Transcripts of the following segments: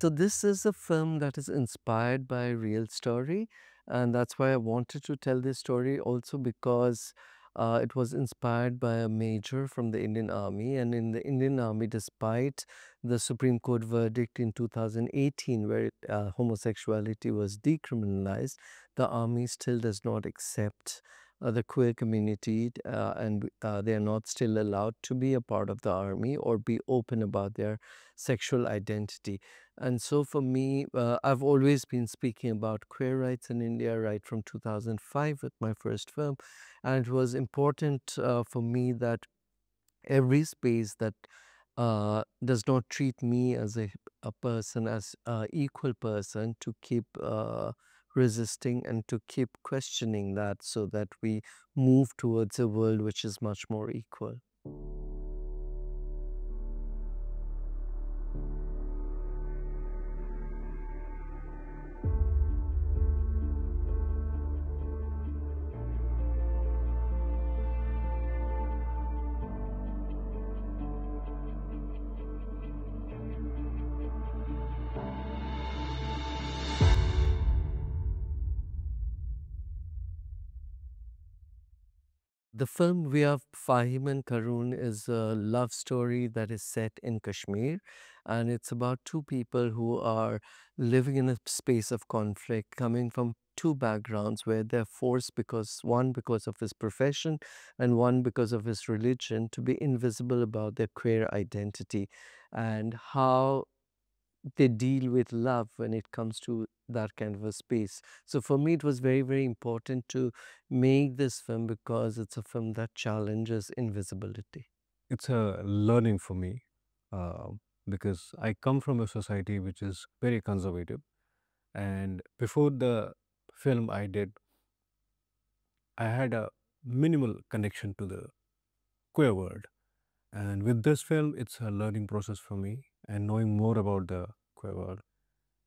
So this is a film that is inspired by a real story, and that's why I wanted to tell this story also because it was inspired by a major from the Indian Army. And in the Indian Army, despite the Supreme Court verdict in 2018 where homosexuality was decriminalized, the army still does not accept the queer community, and they are not still allowed to be a part of the army or be open about their sexual identity. And so for me, I've always been speaking about queer rights in India right from 2005 with my first film. And it was important for me that every space that does not treat me as a person, as an equal person, to keep resisting and to keep questioning that so that we move towards a world which is much more equal. The film We Are Fahim and Karun is a love story that is set in Kashmir, and it's about two people who are living in a space of conflict, coming from two backgrounds where they're forced, because one because of his profession and one because of his religion, to be invisible about their queer identity, and how they deal with love when it comes to that kind of a space. So for me, it was very, very important to make this film because it's a film that challenges invisibility. It's a learning for me uh, because I come from a society which is very conservative. And before the film I did, I had a minimal connection to the queer world. And with this film, it's a learning process for me and knowing more about the queer world.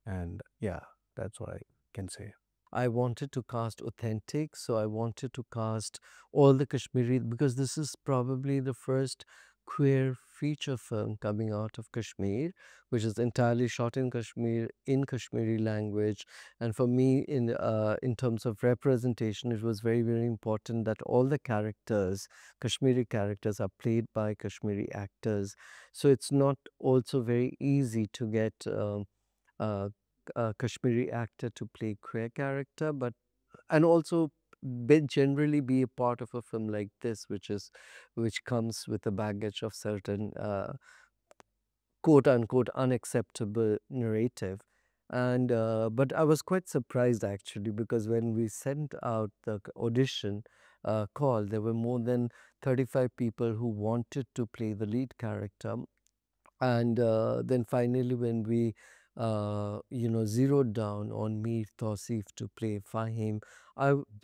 And yeah, that's what I can say. I wanted to cast authentic, so I wanted to cast all the Kashmiri, because this is probably the first queer feature film coming out of Kashmir, which is entirely shot in Kashmir in Kashmiri language. And for me, in terms of representation, it was very, very important that all the characters, Kashmiri characters, are played by Kashmiri actors. So it's not also very easy to get uh, a Kashmiri actor to play queer character, but and also generally be a part of a film like this, which comes with a baggage of certain quote unquote unacceptable narrative. And but I was quite surprised actually, because when we sent out the audition call, there were more than 35 people who wanted to play the lead character. And then finally, when we, zeroed down on Mir Tausif to play Fahim,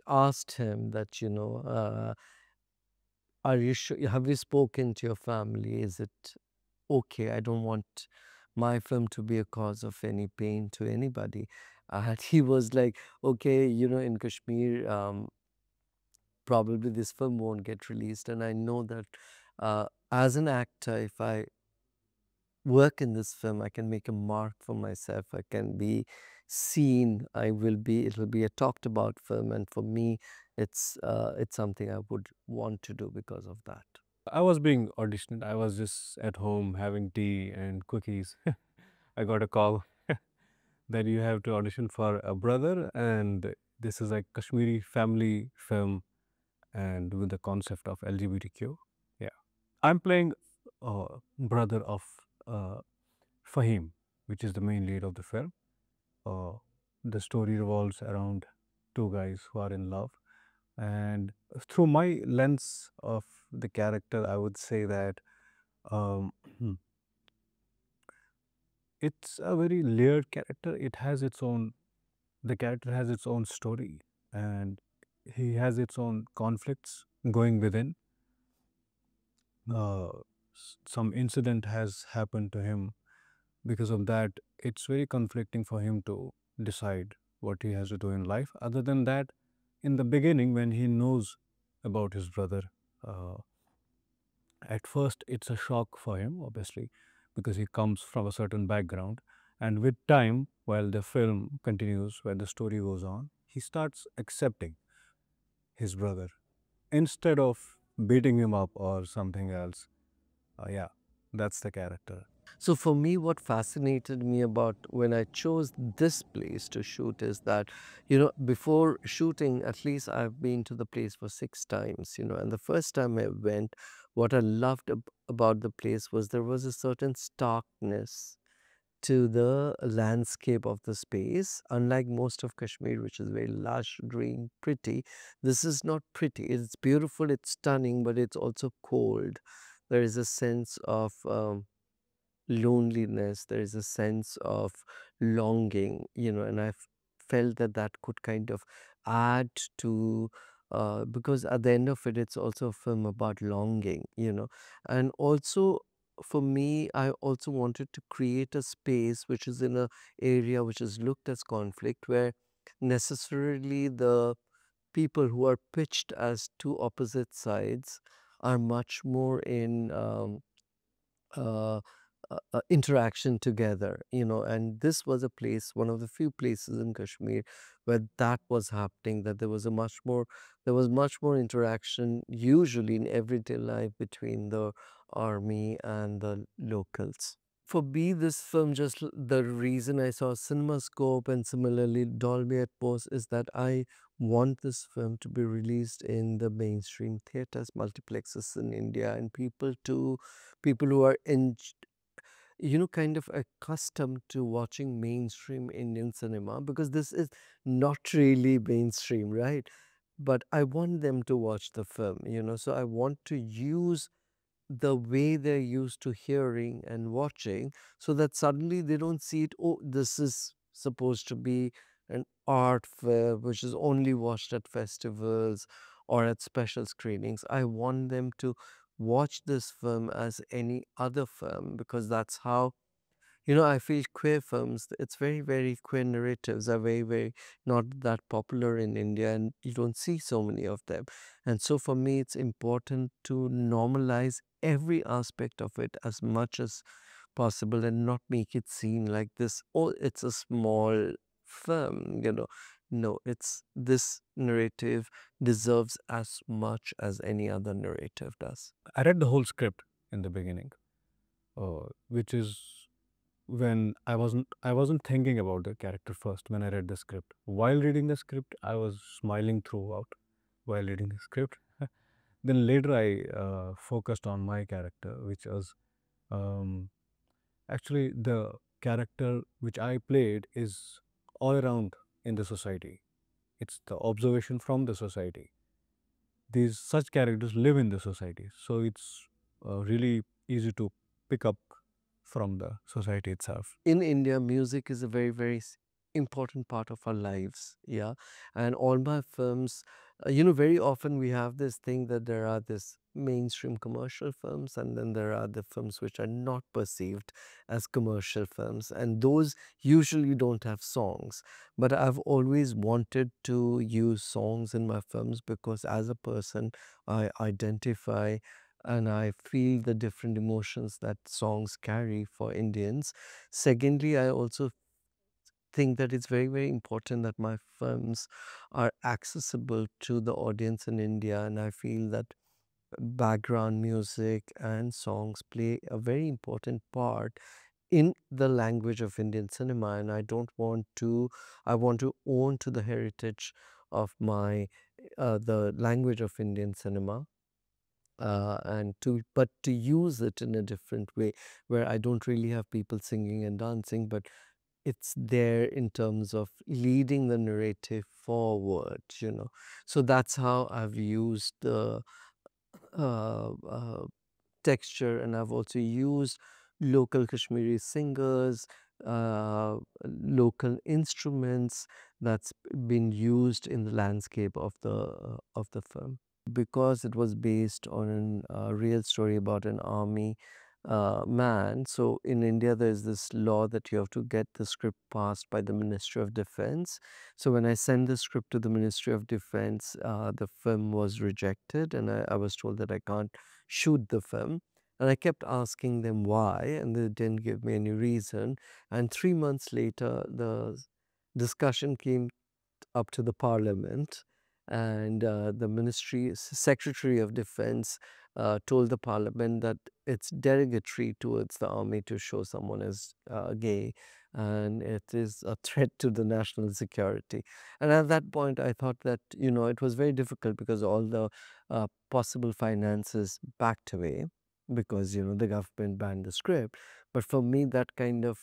asked him that, are you sure? Have you spoken to your family? Is it okay? I don't want my film to be a cause of any pain to anybody. And he was like, okay, in Kashmir, probably this film won't get released. And I know that as an actor, if I work in this film, I can make a mark for myself. I can be seen. It will be a talked about film. And for me, it's something I would want to do because of that. I was being auditioned. I was just at home having tea and cookies. I got a call that you have to audition for a brother, and this is a Kashmiri family film and with the concept of LGBTQ. Yeah. I'm playing brother of uh, Fahim, which is the main lead of the film. Uh, the story revolves around two guys who are in love. And through my lens of the character, I would say that um, it's a very layered character. It has its own, the character has its own story and he has its own conflicts going within. Uh, some incident has happened to him. Because of that, it's very conflicting for him to decide what he has to do in life. Other than that, in the beginning, when he knows about his brother, uh, at first it's a shock for him, obviously, because he comes from a certain background. And with time, while the film continues, while the story goes on, he starts accepting his brother instead of beating him up or something else. Yeah, that's the character. So for me, what fascinated me about when I chose this place to shoot is that, before shooting, at least I've been to the place for 6 times, and the first time I went, what I loved about the place was there was a certain starkness to the landscape of the space. Unlike most of Kashmir, which is very lush, green, pretty, this is not pretty. It's beautiful, it's stunning, but it's also cold. There is a sense of loneliness, there is a sense of longing, and felt that that could kind of add to, because at the end of it, it's also a film about longing, and also for me, I also wanted to create a space which is in a area which is looked as conflict, where necessarily the people who are pitched as two opposite sides are much more in uh, interaction together, and this was a place, one of the few places in Kashmir where that was happening, that there was much more interaction usually in everyday life between the army and the locals. For me, this film, the reason I saw CinemaScope and similarly Dolby Atmos is that I want this film to be released in the mainstream theaters, multiplexes in India, and people who are kind of accustomed to watching mainstream Indian cinema, because this is not really mainstream, right? But I want them to watch the film, so I want to use the way they're used to hearing and watching, so that suddenly they don't see it, oh, this is supposed to be an art film which is only watched at festivals or at special screenings. I want them to watch this film as any other film, because that's how, I feel queer films, it's very, very queer narratives are very, very not that popular in India, and you don't see so many of them. And so for me, it's important to normalize every aspect of it as much as possible and not make it seem like this, oh, it's a small film. No, it's this narrative deserves as much as any other narrative does. I read the whole script in the beginning, which is when I wasn't thinking about the character first when I read the script. While reading the script, I was smiling throughout while reading the script. Then later I focused on my character, which was um, actually the character which I played is all around in the society. It's the observation from the society. These such characters live in the society, so it's really easy to pick up from the society itself. In India, music is a very, very important part of our lives. Yeah. And all my films, very often we have this thing that there are this mainstream commercial films, and then there are the films which are not perceived as commercial films. And those usually don't have songs. But I've always wanted to use songs in my films, because as a person, I identify and I feel the different emotions that songs carry for Indians. Secondly, I also think that it's very, very important that my films are accessible to the audience in India, and I feel that background music and songs play a very important part in the language of Indian cinema, and I want to own to the heritage of the language of Indian cinema, and to use it in a different way, where I don't really have people singing and dancing, but it's there in terms of leading the narrative forward. So that's how I've used the uh, uh, texture, and I've also used local Kashmiri singers, local instruments that's been used in the landscape of the film, because it was based on a real story about an army man. So in India, there's this law that you have to get the script passed by the Ministry of Defense. So when I sent the script to the Ministry of Defense, the film was rejected, and I was told that I can't shoot the film. And I kept asking them why, and they didn't give me any reason. And 3 months later, the discussion came up to the parliament, and the secretary of defense told the parliament that it's derogatory towards the army to show someone as gay, and it is a threat to the national security. And at that point I thought that, it was very difficult because all the possible finances backed away, because the government banned the script. But for me, that kind of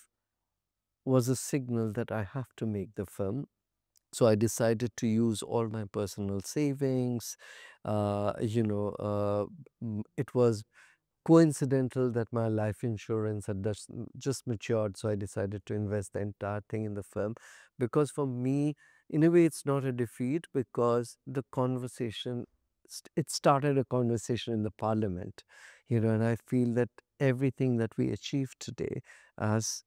was a signal that I have to make the film. So I decided to use all my personal savings. It was coincidental that my life insurance had just matured, so I decided to invest the entire thing in the film. Because for me, in a way, it's not a defeat, because the conversation, it started a conversation in the parliament, and I feel that everything that we achieve today as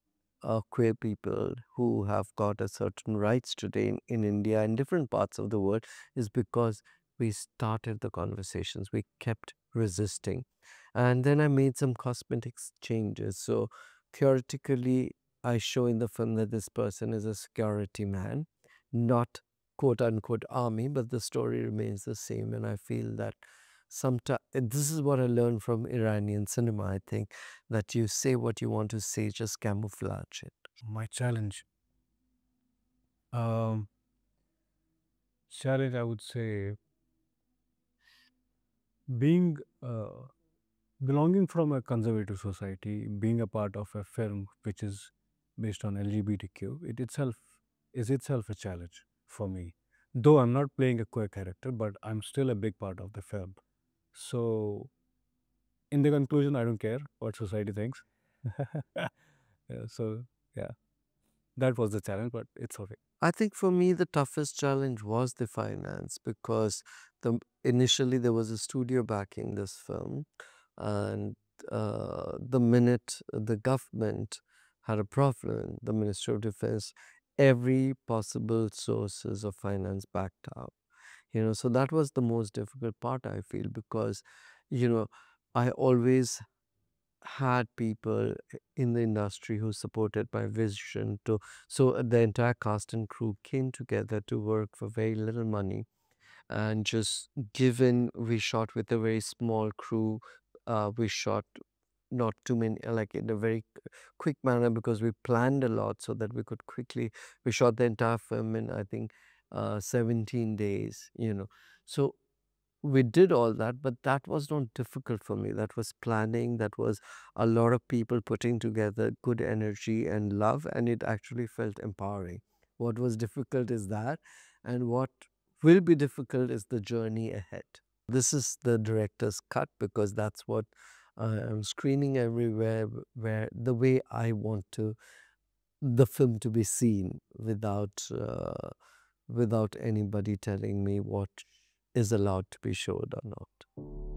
queer people who have got a certain rights today in India and different parts of the world is because we started the conversations. We kept resisting. And then I made some cosmetics changes. So theoretically, I show in the film that this person is a security man, not quote unquote army, but the story remains the same. And I feel that sometimes this is what I learned from Iranian cinema, I think, that you say what you want to say, just camouflage it. My challenge. Um, Challenge, I would say, being belonging from a conservative society, being a part of a film which is based on LGBTQ, it itself is itself a challenge for me. Though I'm not playing a queer character, but I'm still a big part of the film. So, in the conclusion, I don't care what society thinks. Yeah, so, yeah, that was the challenge, but it's okay. I think for me, the toughest challenge was the finance, because initially there was a studio backing this film, and the minute the government had a problem, the Ministry of Defense, every possible sources of finance backed out. So that was the most difficult part, I feel, because you know I always had people in the industry who supported my vision. So the entire cast and crew came together to work for very little money, and just given we shot with a very small crew, we shot not too many, like in a very quick manner, because we planned a lot so that we could quickly, we shot the entire film in, I think, 17 days. So we did all that, but that was not difficult for me. That was planning, that was a lot of people putting together good energy and love, and it actually felt empowering. What was difficult is that, and what will be difficult is the journey ahead. This is the director's cut, because that's what I'm screening everywhere, where the way I want to the film to be seen, without anybody telling me what is allowed to be showed or not.